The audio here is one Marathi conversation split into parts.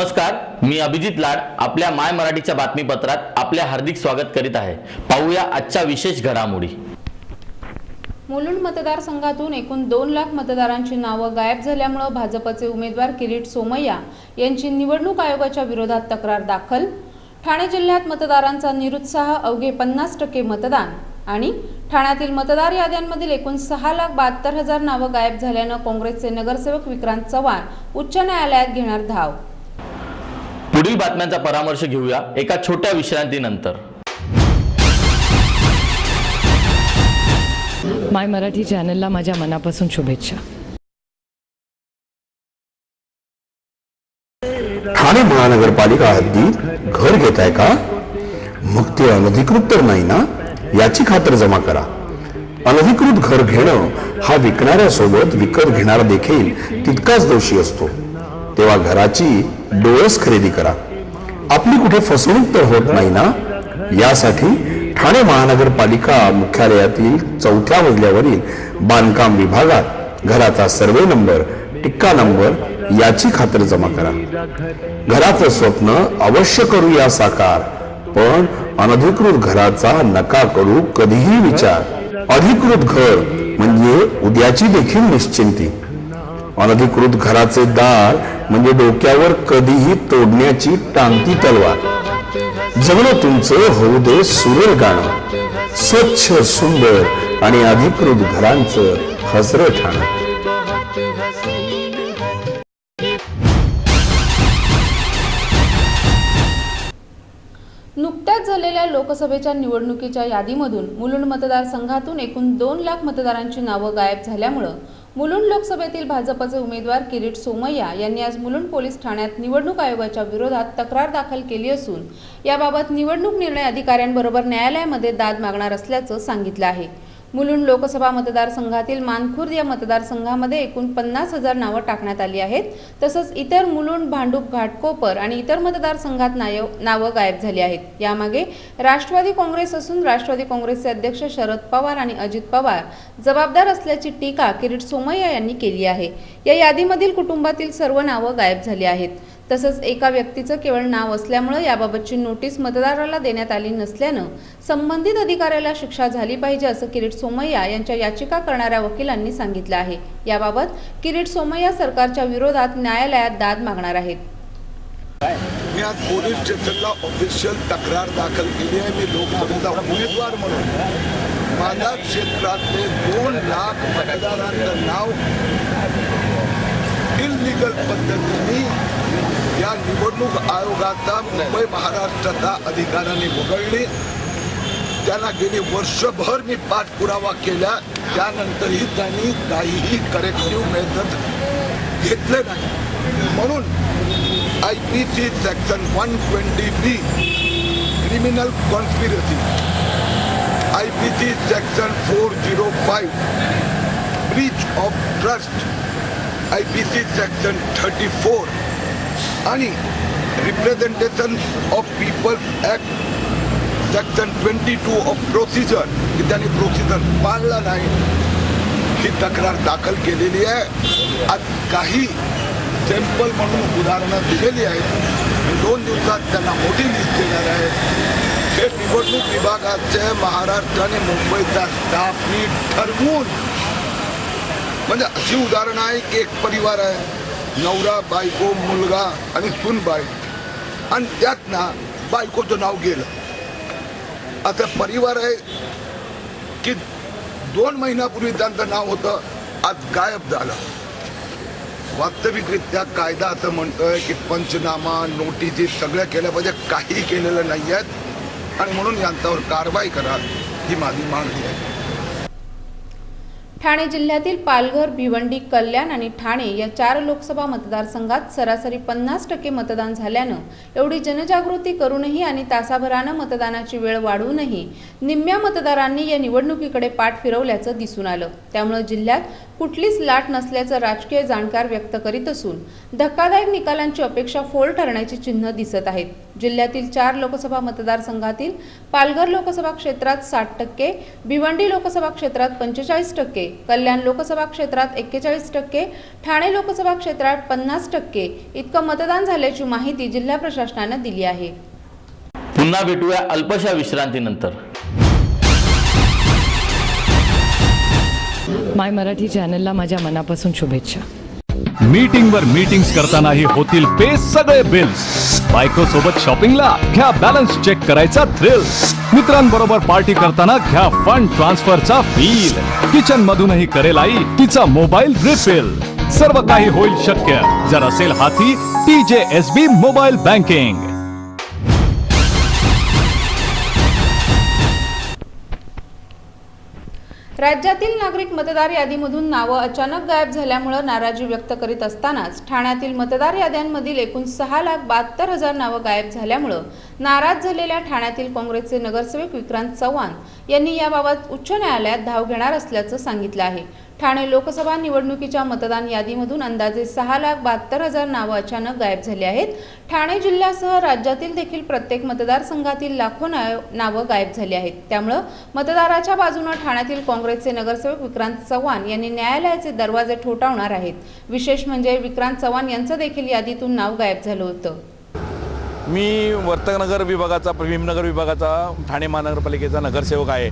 नमस्कार, मी अभिजित लाड आपल्या माय मराठीच्या बातमीपत्रात आपले हार्दिक स्वागत करीत आहे। पाहूया आजच्या विशेष घडामोडी। मुलुंड मतदारसंघातून एकूण 2 लाख मतदारांची नावं गायब झाल्यामुळे भाजपचे उमेदवार किरीट सोमय्या यांची निवडणूक आयोगाच्या विरोधात तक्रार दाखल। ठाणे जिल्ह्यात मतदारांचा निरुत्साह, अवघे 50% मतदान आणि ठाण्यातील मतदार याद्यांमधील एकूण 6,72,000 नावं गायब झाल्याने काँग्रेसचे नगरसेवक विक्रांत चव्हाण उच्च न्यायालयात घेणार धाव। पुढील बातम्यांचा परामर्श घेऊया एका छोट्या विश्रांतीनंतर। माय मराठी चॅनलला माझ्या मनापासून शुभेच्छा। ठाणे महानगरपालिका हद्दीत घर घेताय का? मग ते अनधिकृत तर नाही ना, याची खातर जमा करा। अनधिकृत घर घेणं हा विकणाऱ्यासोबत विकत घेणारा देखील तितकाच दोषी असतो। तेव्हा घराची डोळस खरेदी करा, आपली कुठे फसवणूक तर होत नाही ना। यासाठी ठाणे महानगरपालिका मुख्यालयातील 4थ्या मजल्यावरील बांधकाम विभागात घराचा सर्वे नंबर, टिक्का नंबर याची खातर जमा करा। घराचं स्वप्न अवश्य करूया साकार, पण अनधिकृत घराचा नका करू कधीही विचार। अधिकृत घर म्हणजे उद्याची देखील निश्चिंती। अनधिकृत घराचे दार म्हणजे डोक्यावर कधीही तोडण्याची टांगती तलवार। जगणं तुमचं होऊ दे सुरेल गाणं, स्वच्छ सुंदर आणि अधिकृत घरांचं हसरं ठाणं। नुकत्याच झालेल्या लोकसभेच्या निवडणुकीच्या यादीमधून मुलुंड मतदारसंघातून एकूण 2 लाख मतदारांची नावं गायब झाल्यामुळे मुलुंड लोकसभेतील भाजपचे उमेदवार किरीट सोमय्या यांनी आज मुलुंड पोलीस ठाण्यात निवडणूक आयोगाच्या विरोधात तक्रार दाखल केली असून याबाबत निवडणूक निर्णय अधिकाऱ्यांबरोबर न्यायालयामध्ये दाद मागणार असल्याचं सांगितलं आहे। मुलुंड लोकसभा मतदारसंघातील मानखुर्द या मतदारसंघामध्ये एकूण 50,000 नावं टाकण्यात आली आहेत। तसंच इतर मुलुंड, भांडूप, घाटकोपर आणि इतर मतदारसंघात नावं गायब झाली आहेत। यामागे राष्ट्रवादी काँग्रेस असून राष्ट्रवादी काँग्रेसचे अध्यक्ष शरद पवार आणि अजित पवार जबाबदार असल्याची टीका किरीट सोमय्या यांनी केली आहे। या यादीमधील कुटुंबातील सर्व नावं गायब झाली आहेत। तसंच एका व्यक्तीचं केवळ नाव असल्यामुळे याबाबतची नोटीस मतदाराला देण्यात आली नसल्यानं संबंधित अधिकाऱ्याला शिक्षा झाली पाहिजे असं किरीट सोमय्या यांच्या याचिका करणाऱ्या वकिलांनी सांगितलं आहे। याबाबत किरीट सोमय्या सरकारच्या विरोधात न्यायालयात दाद मागणार आहेत। मी आज पोलीस स्टेशनला ऑफिशियल तक्रार दाखल केली आहे। मी लोकसभेचा उमेदवार म्हणून माझ्या क्षेत्रातले 2 लाख मतदारांचं नाव इल्लीगल पद्धतीने या निवडणूक आयोगाचा मुंबई महाराष्ट्राचा अधिकाऱ्यांनी वगळले। त्यांना गेली वर्षभर मी पाठपुरावा केला, त्यानंतरही त्यांनी काहीही करेक्टिव्ह मेथड घेतले नाही। म्हणून IPC section 120B criminal conspiracy, IPC section 405 breach of trust, IPC section 34 आणि representation of peoples act section 22 of procedure की त्यांनी प्रोसिजर पाळला नाही, ही तक्रार दाखल केलेली आहे। आज काही सॅम्पल म्हणून उदाहरणं दिलेली आहेत। 2 दिवसात त्यांना मोठी लिस्ट देणार आहे। हे निवडणूक विभागाचे महाराष्ट्र आणि मुंबईचा स्टाफनी ठरवून, म्हणजे अशी उदाहरणं आहे की एक परिवार आहे, नवरा, बायको, मुलगा आणि सूनबाई, आणि त्यात ना बायकोचं नाव गेलं। आता परिवार आहे की 2 महिन्यापूर्वी त्यांचं नाव होतं, आज गायब झालं। वास्तविकरित्या कायदा असं म्हणतोय की पंचनामा, नोटिसी सगळ्या केल्या पाहिजे, काही केलेलं नाही आहेत आणि म्हणून यांच्यावर कारवाई करा, ही माझी मागणी आहे। ठाणे जिल्ह्यातील पालघर, भिवंडी, कल्याण आणि ठाणे या 4 लोकसभा मतदारसंघात सरासरी 50% मतदान झाल्यानं एवढी जनजागृती करूनही आणि तासाभरानं मतदानाची वेळ वाढवूनही निम्म्या मतदारांनी या निवडणुकीकडे पाठ फिरवल्याचं दिसून आलं। त्यामुळे जिल्ह्यात कुठलीच लाट नसल्याचं राजकीय जाणकार व्यक्त करीत असून धक्कादायक निकालांची अपेक्षा फोल ठरण्याची चिन्ह दिसत आहेत. जिल्ह्यातील 4 लोकसभा मतदारसंघातील पालघर लोकसभा क्षेत्रात 60%, भिवंडी लोकसभा क्षेत्रात 45%, कल्याण लोकसभा क्षेत्रात 41%, ठाणे लोकसभा क्षेत्रात 50% इतकं मतदान झाल्याची माहिती जिल्हा प्रशासनानं दिली आहे. पुन्हा भेटूया अल्पशा विश्रांतीनंतर. माय मराठी चॅनलला माझ्या मनापासून शुभेच्छा. मीटिंगवर मीटिंग्स करतानाही होतील पे सगळे बिल्स. बायको सोबत शॉपिंगला घ्या बॅलन्स चेक करायचा थ्रिल. मित्रांबरोबर पार्टी करताना घ्या फंड ट्रान्सफरचा फील. किचन मधूनही करेल आई तिचा मोबाईल रिफिल. सर्व काही होईल शक्य जर असेल हाती TJSB मोबाईल बँकिंग. राज्यातील नागरिक मतदार यादीमधून नावं अचानक गायब झाल्यामुळे नाराजी व्यक्त करीत असतानाच ठाण्यातील मतदार याद्यांमधील एकूण 6,72,000 नावं गायब झाल्यामुळे नाराज झालेल्या ठाण्यातील काँग्रेसचे नगरसेवक विक्रांत चव्हाण यांनी याबाबत उच्च न्यायालयात धाव घेणार असल्याचं सांगितलं आहे. ठाणे लोकसभा निवडणुकीच्या मतदान यादीमधून अंदाजे 6,72,000 नावं अचानक गायब झाली आहेत. ठाणे जिल्ह्यासह राज्यातील देखील प्रत्येक मतदारसंघातील लाखो नावं गायब झाली आहेत. त्यामुळे मतदाराच्या बाजूने ठाण्यातील काँग्रेसचे नगरसेवक विक्रांत चव्हाण यांनी न्यायालयाचे दरवाजे ठोठावणार आहेत. विशेष म्हणजे विक्रांत चव्हाण यांचं देखील यादीतून नाव गायब झालं होतं. मी वर्तकनगर विभागाचा भीमनगर विभागाचा ठाणे महानगरपालिकेचा नगरसेवक आहे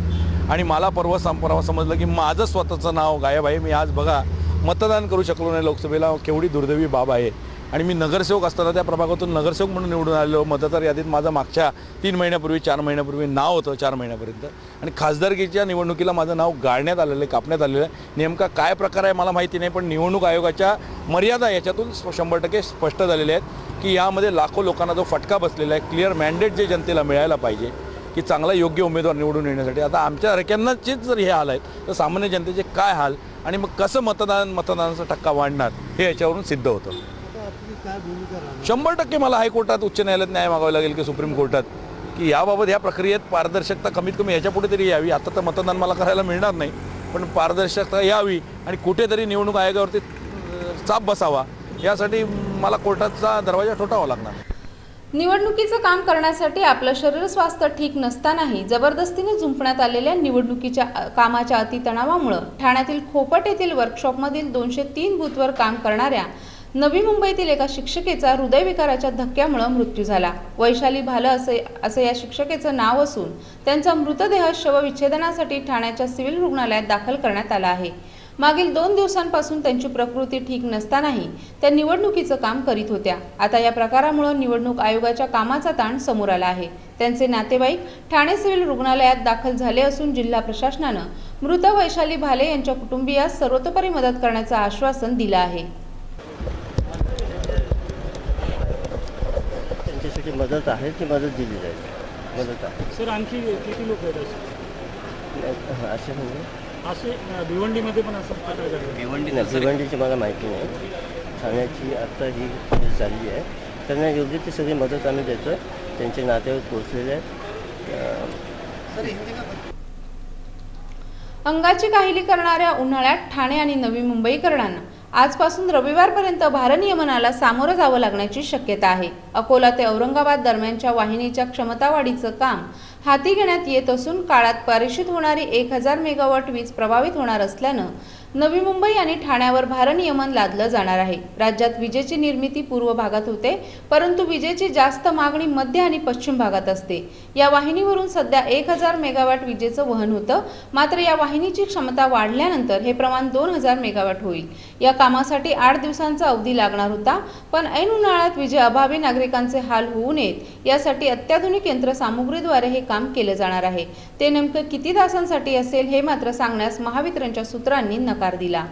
आणि मला परवा समजलं की माझं स्वतःचं नाव गायब आहे. मी आज बघा मतदान करू शकलो नाही लोकसभेला. केवढी दुर्दैवी बाब आहे. आणि मी नगरसेवक असताना त्या प्रभागातून नगरसेवक म्हणून निवडून आलेलो. मतदार यादीत माझं मागच्या 3 महिन्यापूर्वी 4 महिन्यापूर्वी नाव होतं 4 महिन्यापर्यंत. आणि खासदारकीच्या निवडणुकीला माझं नाव गाळण्यात आलेलं आहे, कापण्यात आलेलं आहे. नेमका काय प्रकार आहे मला माहिती नाही, पण निवडणूक आयोगाच्या मर्यादा याच्यातून 100% स्पष्ट झालेल्या आहेत की यामध्ये लाखो लोकांना जो फटका बसलेला आहे, क्लिअर मॅन्डेट जे जनतेला मिळायला पाहिजे की चांगला योग्य उमेदवार निवडून येण्यासाठी. आता आमच्या रक्यांनाचेच जर हे हाल आहेत तर सामान्य जनतेचे काय हाल आणि मग कसं मतदानाचा टक्का वाढणार हे याच्यावरून सिद्ध होतं. 100% मला हायकोर्टात उच्च न्यायालयात न्याय मागावा लागेल की सुप्रीम कोर्टात की याबाबत ह्या प्रक्रियेत पारदर्शकता कमीत कमी ह्याच्या पुढे तरी यावी. आता तर मतदान मला करायला मिळणार नाही, पण पारदर्शकता यावी आणि कुठेतरी निवडणूक आयोगावरती चाप बसावा यासाठी मला कोर्टाचा दरवाजा ठोठावा लागणार. निवडणुकीचं काम करण्यासाठी आपलं शरीर स्वास्थ्य ठीक नसतानाही जबरदस्तीने जुंपण्यात आलेल्या निवडणुकीच्या कामाच्या अतितणावामुळे ठाण्यातील खोपट येथील वर्कशॉपमधील 203 बूथवर काम करणाऱ्या नवी मुंबईतील एका शिक्षिकेचा हृदयविकाराच्या धक्क्यामुळे मृत्यू झाला. वैशाली भाले असे या शिक्षिकेचं नाव असून त्यांचा मृतदेह शवविच्छेदनासाठी ठाण्याच्या सिव्हिल रुग्णालयात दाखल करण्यात आला आहे. मागील 2 दिवसांपासून त्यांची प्रकृती ठीक नसतानाही त्या निवडणुकीचं काम करीत होत्या. आता या प्रकारामुळे निवडणूक आयोगाच्या कामाचा ताण समोर आला आहे. त्यांचे नातेवाईक ठाणे सिव्हिल रुग्णालयात दाखल झाले असून जिल्हा प्रशासनानं मृत वैशाली भाले यांच्या कुटुंबियास सर्वतोपरी मदत करण्याचं आश्वासन दिलं आहे. त्यांच्यासाठी मदत आहे ती मदत दिली जाईल. मदत आहे सर. आणखी किती लोक आहेत असे म्हणजे असे भिवंडीमध्ये पण असं भिवंडीची मला माहिती नाही. ठाण्याची आत्ता ही झाली आहे. त्यांना योग्य ती सगळी मदत आम्ही देतो आहे. त्यांचे नातेवाईक पोचलेले आहेत. अंगाची काहिली करणाऱ्या उन्हाळ्यात ठाणे आणि नवी मुंबईकरांना आजपासून रविवारपर्यंत भारनियमनाला सामोरं जावं लागण्याची शक्यता आहे. अकोला ते औरंगाबाद दरम्यानच्या वाहिनीच्या क्षमतावाढीचं काम हाती घेण्यात येत असून काळात पारिषित होणारी 1000 मेगावॉट वीज प्रभावित होणार असल्यानं नवी मुंबई आणि ठाण्यावर भारनियमन लादलं जाणार आहे. राज्यात विजेची निर्मिती पूर्व भागात होते, परंतु विजेची जास्त मागणी मध्य आणि पश्चिम भागात असते. या वाहिनीवरून सध्या 1000 मेगावॉट विजेचं वहन होतं. मात्र या वाहिनीची क्षमता वाढल्यानंतर हे प्रमाण 2000 मेगावॉट होईल. या कामासाठी 8 दिवसांचा अवधी लागणार होता, पण ऐन उन्हाळ्यात विजेअभावी नागरिकांचे हाल होऊ नयेत यासाठी अत्याधुनिक यंत्रसामुग्रीद्वारे हे काम केले जाणार आहे. ते नेमकं किती तासांसाठी असेल हे मात्र सांगण्यास महावितरणच्या सूत्रांनी नकार दिला.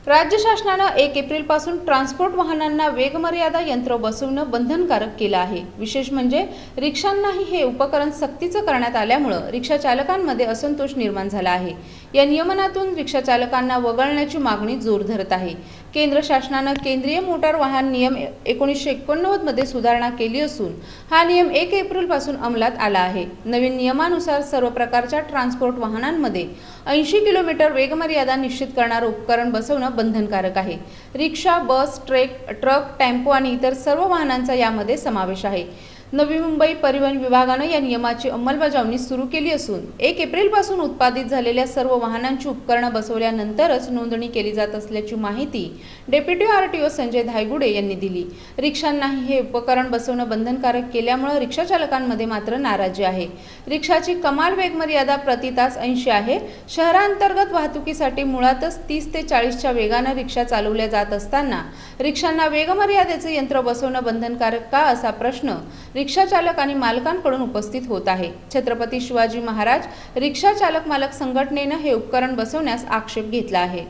राज्य शासनानं 1 एप्रिलपासून ट्रान्सपोर्ट वाहनांना वेगमर्यादा यंत्र बसवणं बंधनकारक केलं आहे. विशेष म्हणजे रिक्षांनाही हे उपकरण सक्तीचं करण्यात आल्यामुळे रिक्षा चालकांमध्ये असंतोष निर्माण झाला आहे. या नियमनातून रिक्षा चालकांना वगळण्याची मागणी जोर धरत आहे. केंद्र शासनानं केंद्रीय मोटार वाहन नियम 1989 मध्ये सुधारणा केली असून हा नियम 1 एप्रिलपासून अंमलात आला आहे. नवीन नियमानुसार सर्व प्रकारच्या ट्रान्सपोर्ट वाहनांमध्ये 80 किलोमीटर वेगमर्यादा निश्चित करणारं उपकरण बसवणं बंधनकारक आहे. रिक्षा, बस, ट्रक, टेम्पो आणि इतर सर्व वाहनांचा यामध्ये समावेश आहे. नवी मुंबई परिवहन विभागानं या नियमाची अंमलबजावणी सुरू केली असून 1 एप्रिलपासून उत्पादित झालेल्या सर्व वाहनांची उपकरणं बसवल्यानंतरच नोंदणी केली जात असल्याची माहिती डेप्युटी आरटीओ संजय धायगुडे यांनी दिली. रिक्षांनाही हे उपकरण बसवणं बंधनकारक केल्यामुळे रिक्षा चालकांमध्ये मात्र नाराजी आहे. रिक्षाची कमाल वेगमर्यादा प्रति तास 80 आहे. शहरांतर्गत वाहतुकीसाठी मुळातच 30 ते 40च्या वेगानं रिक्षा चालवल्या जात असताना रिक्षांना वेगमर्यादेचे यंत्र बसवणं बंधनकारक का, असा प्रश्न रिक्षा चालक आणि मालकांकडून उपस्थित होत आहे. छत्रपती शिवाजी महाराज रिक्षा चालक मालक संघटनेनं हे उपकरण बसवण्यास आक्षेप घेतला आहे.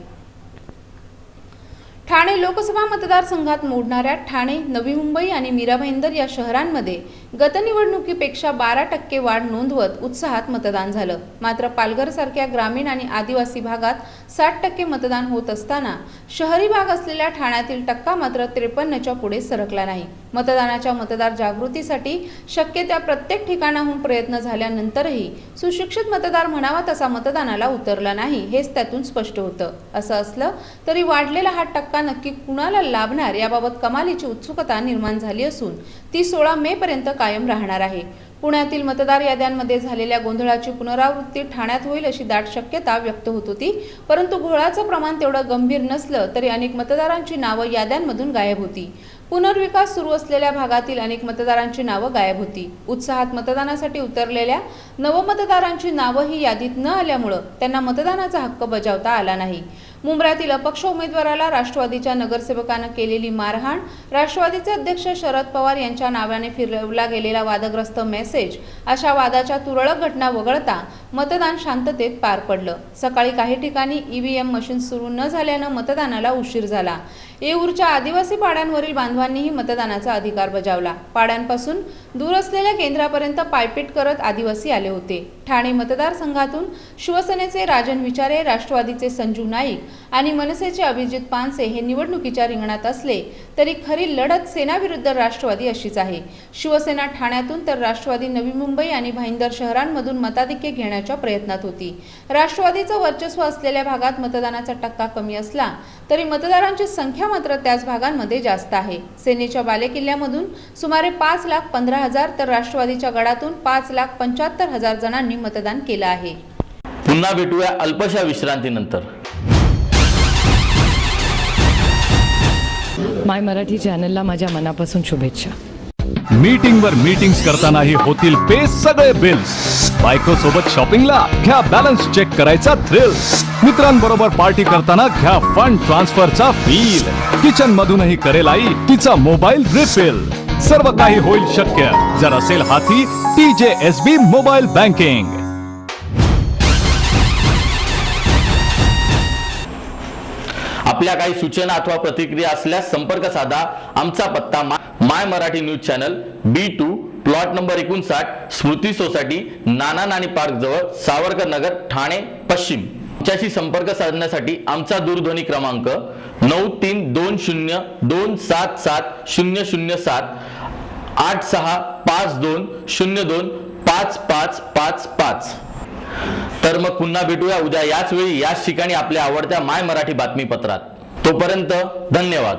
ठाणे लोकसभा मतदारसंघात मोडणाऱ्या ठाणे, नवी मुंबई आणि मीरा भाईंदर या शहरांमध्ये गत निवडणुकीपेक्षा 12% वाढ नोंदवत उत्साहात मतदान झालं. मात्र पालघरसारख्या ग्रामीण आणि आदिवासी भागात 60% मतदान होत असताना शहरी भाग असलेल्या ठाण्यातील टक्का मात्र 53च्या पुढे सरकला नाही. मतदानाच्या मतदार जागृतीसाठी शक्य त्या प्रत्येक ठिकाणाहून प्रयत्न झाल्यानंतरही सुशिक्षित मतदार म्हणावा तसा मतदानाला उतरला नाही, हेच त्यातून स्पष्ट होतं. असं असलं तरी वाढलेला हा टक्का नक्की कुणाला लाभणार याबाबत कमालीची उत्सुकता निर्माण झाली असून ती 16 मे पर्यंत कायम राहणार आहे. पुण्यातील मतदार याद्यांमध्ये झालेल्या गोंधळाची पुनरावृत्ती ठाण्यात होईल अशी दाट शक्यता व्यक्त होत होती. परंतु घोळाचं प्रमाण तेवढं गंभीर नसलं तरी अनेक मतदारांची नावं याद्यांमधून गायब होती. पुनर्विकास सुरू असलेल्या भागातील अनेक मतदारांची नावं गायब होती. उत्साहात मतदानासाठी उतरलेल्या नवमतदारांची नावं ही यादीत न आल्यामुळं त्यांना मतदानाचा हक्क बजावता आला नाही. मुंब्र्यातील अपक्ष उमेदवाराला राष्ट्रवादीच्या नगरसेवकानं केलेली मारहाण, राष्ट्रवादीचे अध्यक्ष शरद पवार यांच्या नावाने फिरवला गेलेला वादग्रस्त मेसेज अशा वादाच्या तुरळक घटना वगळता मतदान शांततेत पार पडलं. सकाळी काही ठिकाणी ईव्हीएम मशीन सुरू न झाल्यानं मतदानाला उशीर झाला. येऊरच्या आदिवासी पाड्यांवरील बांधवांनीही मतदानाचा अधिकार बजावला. पाड्यांपासून दूर असलेल्या केंद्रापर्यंत पायपीट करत आदिवासी आले होते. ठाणे मतदारसंघातून शिवसेनेचे राजन विचारे, राष्ट्रवादीचे संजू नाईक आणि मनसेचे अभिजित पानसे हे निवडणुकीच्या रिंगणात असले तरी खरी लढत सेना विरुद्ध राष्ट्रवादी अशीच आहे. शिवसेना ठाण्यातून तर राष्ट्रवादी नवी मुंबई आणि भाईंदर शहरांमधून मताधिक्य घेण्याच्या प्रयत्नात होती. राष्ट्रवादीचं वर्चस्व असलेल्या भागात मतदानाचा टक्का कमी असला तरी मतदारांची संख्या मात्र त्याच भागांमध्ये जास्त आहे. सेनेच्या बालेकिल्ल्यामधून सुमारे 5,15,000 तर राष्ट्रवादीच्या गडातून 5,75,000 जणांनी मतदान केलं आहे. पुन्हा भेटूया अल्पशा विश्रांतीनंतर. माय मराठी चॅनलला माझ्या मनापासून शुभेच्छा. मीटिंगवर मीटिंग्स करतानाही होतील पे सगळे बिल्स. बायको सोबत शॉपिंगला घ्या बॅलन्स चेक करायचा थ्रिल. मित्रांबरोबर पार्टी करताना घ्या फंड ट्रान्सफरचा फील. किचन मधूनही करेल आई तिचा मोबाईल रिफिल. सर्व काही होईल शक्य जर असेल हाती TJSB मोबाईल बँकिंग. आपल्या काही सूचना अथवा प्रतिक्रिया असल्यास संपर्क साधा. आमचा पत्ता My Marathi news channel B2 plot number 59 Smruti society, Nana Nani park जवळ, सावरकर नगर, ठाणे पश्चिम. आमच्याशी संपर्क साधण्यासाठी आमचा दूरध्वनी क्रमांक 9320277007 8652025555. तर मग पुन्हा भेटूया उद्या याच वेळी याच ठिकाणी आपल्या आवडत्या माय मराठी बातमीपत्रात. तोपर्यंत धन्यवाद.